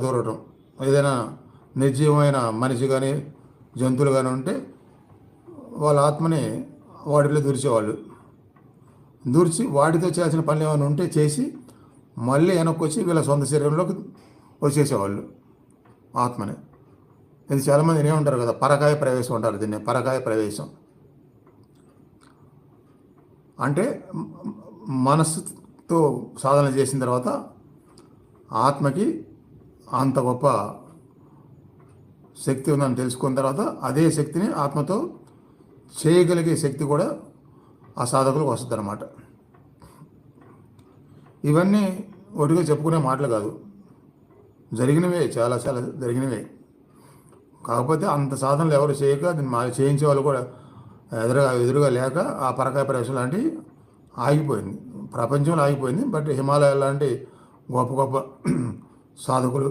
దూరటం. ఏదైనా నిర్జీవమైన మనిషి కానీ జంతువులు కానీ ఉంటే వాళ్ళ ఆత్మని వాటిలో దూర్చేవాళ్ళు. దూర్చి వాటితో చేయాల్సిన పనులు ఏమైనా ఉంటే చేసి మళ్ళీ వెనక్కి వచ్చి వీళ్ళ సొంత శరీరంలోకి వచ్చేసేవాళ్ళు ఆత్మని. ఇది చాలామంది వినే ఉంటారు కదా, పరకాయ ప్రవేశం అంటారు దీన్ని. పరకాయ ప్రవేశం అంటే మనస్సుతో సాధన చేసిన తర్వాత ఆత్మకి అంత గొప్ప శక్తి ఉందని తెలుసుకున్న తర్వాత అదే శక్తిని ఆత్మతో చేయగలిగే శక్తి కూడా ఆ సాధకులకు వస్తుంది అన్నమాట. ఇవన్నీ ఒకటిగా చెప్పుకునే మాటలు కాదు, జరిగినవే, చాలా చాలా జరిగినవే. కాకపోతే అంత సాధనలు ఎవరు చేయక దీన్ని చేయించే వాళ్ళు కూడా ఎదురుగా లేక ఆ పరకాయ ప్రవేశం లాంటివి ఆగిపోయింది, ప్రపంచంలో ఆగిపోయింది. బట్ హిమాలయాల లాంటి గొప్ప గొప్ప సాధకులు